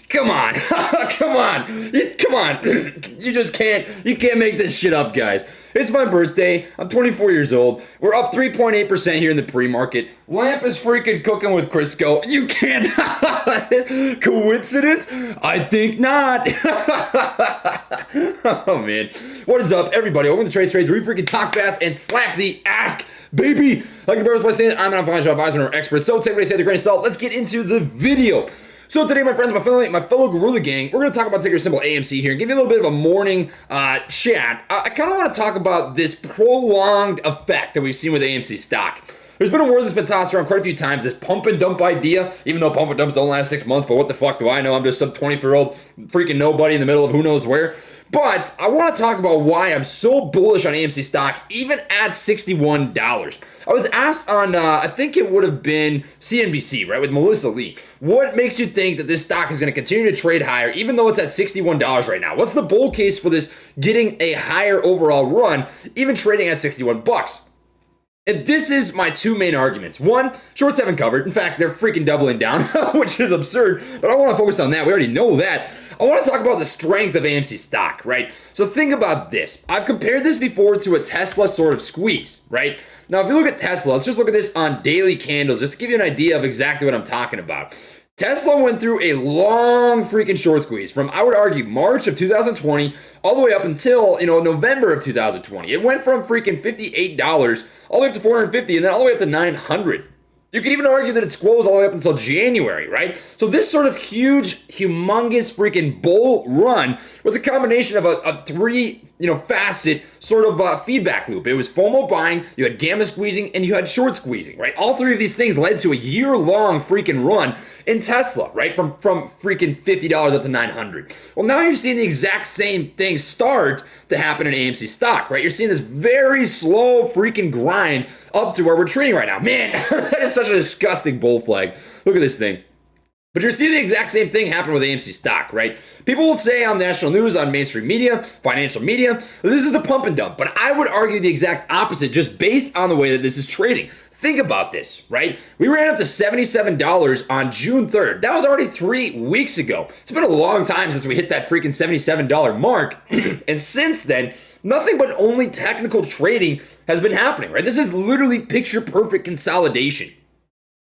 Come on. Come on. Come on. You can't make this shit up, guys. It's my birthday. I'm 24 years old. We're up 3.8% here in the pre-market. Lamp is freaking cooking with Crisco. You can't. Coincidence? I think not. Oh, man. What is up, everybody? Welcome to Trey's Trades, where we freaking talk fast and slap the ask, baby. Like the birth by saying, I'm not a financial advisor or expert, so take what I say with a grain of salt. Let's get into the video. So today, my friends, my fellow Gorilla Gang, we're going to talk about ticker symbol AMC here and give you a little bit of a morning chat. I kind of want to talk about this prolonged effect that we've seen with AMC stock. There's been a word that's been tossed around quite a few times, this pump and dump idea, even though pump and dumps don't last 6 months, but what the fuck do I know? I'm just some 24-year-old freaking nobody in the middle of who knows where. But I want to talk about why I'm so bullish on AMC stock, even at $61. I was asked on, I think it would have been CNBC, right, with Melissa Lee. What makes you think that this stock is going to continue to trade higher, even though it's at $61 right now? What's the bull case for this getting a higher overall run, even trading at 61 bucks? And this is my two main arguments. One, shorts haven't covered. In fact, they're freaking doubling down, which is absurd, but I want to focus on that. We already know that. I want to talk about the strength of AMC stock, right? So think about this. I've compared this before to a Tesla sort of squeeze, right? Now, if you look at Tesla, let's just look at this on daily candles, just to give you an idea of exactly what I'm talking about. Tesla went through a long freaking short squeeze from, I would argue, March of 2020 all the way up until, November of 2020. It went from freaking $58 all the way up to $450 and then all the way up to $900. You could even argue that it squoze all the way up until January, right? So this sort of huge, humongous freaking bull run was a combination of a three, facet sort of feedback loop. It was FOMO buying, you had gamma squeezing, and you had short squeezing, right? All three of these things led to a year-long freaking run in Tesla, right? From freaking $50 up to $900. Well, now you're seeing the exact same thing start to happen in AMC stock, right? You're seeing this very slow freaking grind up to where we're trading right now. Man, that is such a disgusting bull flag. Look at this thing. But you're seeing the exact same thing happen with AMC stock, right? People will say on national news, on mainstream media, financial media, this is a pump and dump. But I would argue the exact opposite just based on the way that this is trading. Think about this, right? We ran up to $77 on June 3rd. That was already 3 weeks ago. It's been a long time since we hit that freaking $77 mark. And since then, nothing but only technical trading has been happening, right? This is literally picture perfect consolidation.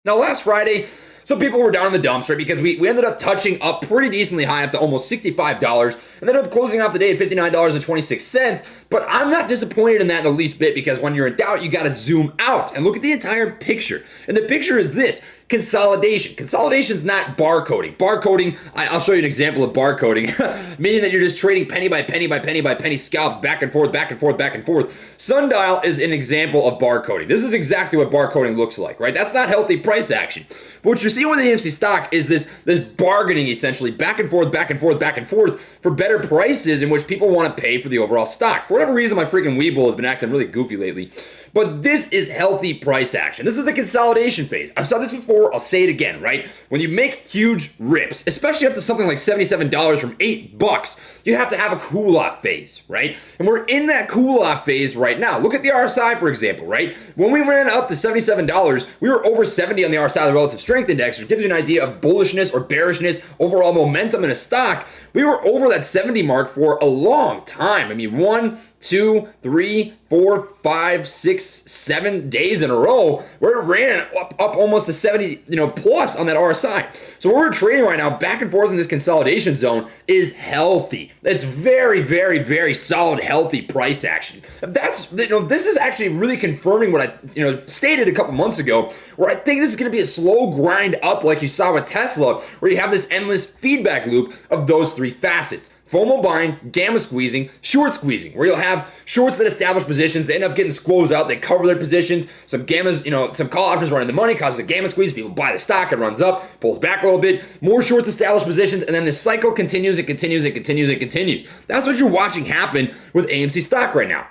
Now, last Friday, some people were down in the dumps, right? Because we ended up touching up pretty decently high up to almost $65 and then up closing off the day at $59.26. But I'm not disappointed in that in the least bit because when you're in doubt, you got to zoom out and look at the entire picture. And the picture is this. Consolidation. Consolidation is not barcoding. Barcoding, I'll show you an example of barcoding, meaning that you're just trading penny by penny by penny by penny scalps back and forth, back and forth, back and forth. Sundial is an example of barcoding. This is exactly what barcoding looks like, right? That's not healthy price action. But what you're seeing with the AMC stock is this bargaining essentially back and forth, back and forth, back and forth for better prices in which people want to pay for the overall stock. For whatever reason, my freaking Weeble has been acting really goofy lately. But this is healthy price action. This is the consolidation phase. I've said this before, I'll say it again, right? When you make huge rips, especially up to something like $77 from $8, you have to have a cool-off phase, right? And we're in that cool-off phase right now. Look at the RSI, for example, right? When we ran up to $77, we were over 70 on the RSI, the Relative Strength Index, which gives you an idea of bullishness or bearishness, overall momentum in a stock. We were over that 70 mark for a long time. I mean, 1, 2, 3, 4, 5, 6, 7 days in a row where it ran up almost to 70, plus on that RSI. So what we're trading right now back and forth in this consolidation zone is healthy. It's very, very, very solid, healthy price action. This is actually really confirming what I, stated a couple months ago, where I think this is going to be a slow grind up like you saw with Tesla, where you have this endless feedback loop of those three facets. FOMO buying, gamma squeezing, short squeezing, where you'll have shorts that establish positions, they end up getting squoze out, they cover their positions, some gammas, some call options running the money, causes a gamma squeeze, people buy the stock, it runs up, pulls back a little bit, more shorts establish positions, and then the cycle continues and continues and continues and continues. That's what you're watching happen with AMC stock right now.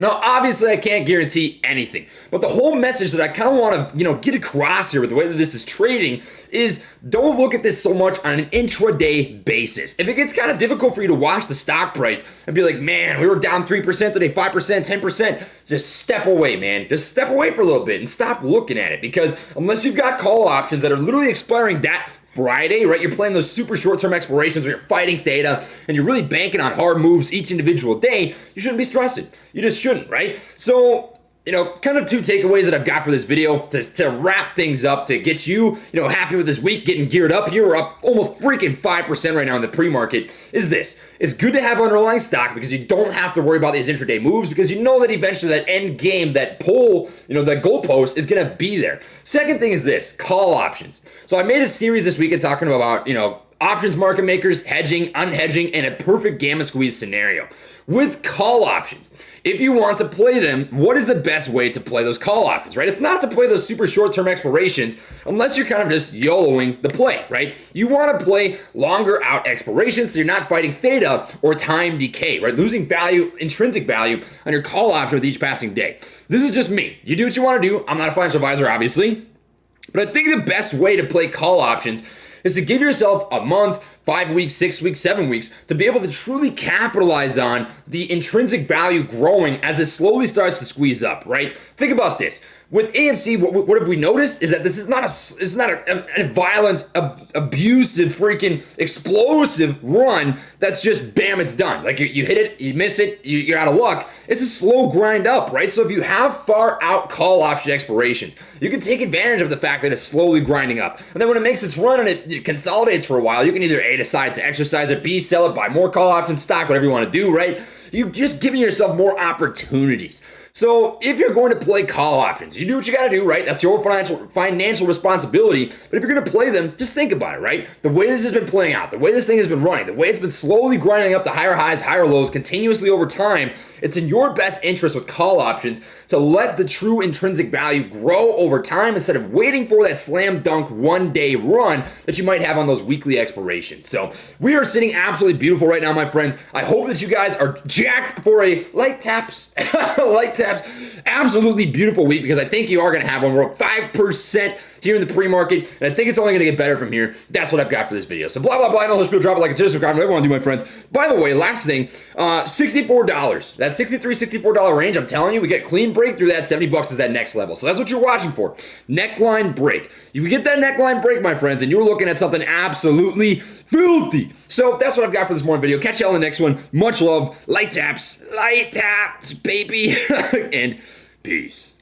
Now, obviously, I can't guarantee anything, but the whole message that I kind of want to, get across here with the way that this is trading is don't look at this so much on an intraday basis. If it gets kind of difficult for you to watch the stock price and be like, man, we were down 3% today, 5%, 10%, just step away, man. Just step away for a little bit and stop looking at it because unless you've got call options that are literally expiring that Friday, right? You're playing those super short-term expirations where you're fighting theta and you're really banking on hard moves each individual day, you shouldn't be stressing. You just shouldn't, right? So, kind of 2 takeaways that I've got for this video to wrap things up, to get you, happy with this week, getting geared up. You're up almost freaking 5% right now in the pre-market, is this. It's good to have underlying stock because you don't have to worry about these intraday moves, because you know that eventually that end game, that pull, that goalpost is going to be there. Second thing is this, call options. So I made a series this weekend talking about, options market makers, hedging, unhedging, and a perfect gamma squeeze scenario. With call options, if you want to play them, what is the best way to play those call options, right? It's not to play those super short-term expirations unless you're kind of just YOLOing the play, right? You want to play longer out expirations so you're not fighting theta or time decay, right? Losing value, intrinsic value on your call option with each passing day. This is just me. You do what you want to do. I'm not a financial advisor, obviously, but I think the best way to play call options is to give yourself a month, 5 weeks, 6 weeks, 7 weeks to be able to truly capitalize on the intrinsic value growing as it slowly starts to squeeze up, right? Think about this. With AMC, what have we noticed is that this is not a violent, abusive, freaking explosive run that's just bam, it's done. Like you hit it, you miss it, you're out of luck. It's a slow grind up, right? So if you have far out call option expirations, you can take advantage of the fact that it's slowly grinding up. And then when it makes its run and it consolidates for a while, you can either A, decide to exercise it, B, sell it, buy more call option stock, whatever you want to do, right? You're just giving yourself more opportunities. So if you're going to play call options, you do what you got to do, right? That's your financial responsibility. But if you're going to play them, just think about it, right? The way this has been playing out, the way this thing has been running, the way it's been slowly grinding up to higher highs, higher lows continuously over time, it's in your best interest with call options to let the true intrinsic value grow over time instead of waiting for that slam dunk one-day run that you might have on those weekly expirations. So we are sitting absolutely beautiful right now, my friends. I hope that you guys are jacked for a light taps, absolutely beautiful week, because I think you are going to have one. We're up 5% here in the pre-market, and I think it's only going to get better from here. That's what I've got for this video. So blah, blah, blah. I know this people drop it like it's subscribe. Whatever you want to do, my friends. By the way, last thing, $64. That $63, $64 range, I'm telling you, we get clean break through that. $70 is that next level. So that's what you're watching for. Neckline break. You get that neckline break, my friends, and you're looking at something absolutely filthy. So that's what I've got for this morning video. Catch you all in the next one. Much love. Light taps, baby. And peace.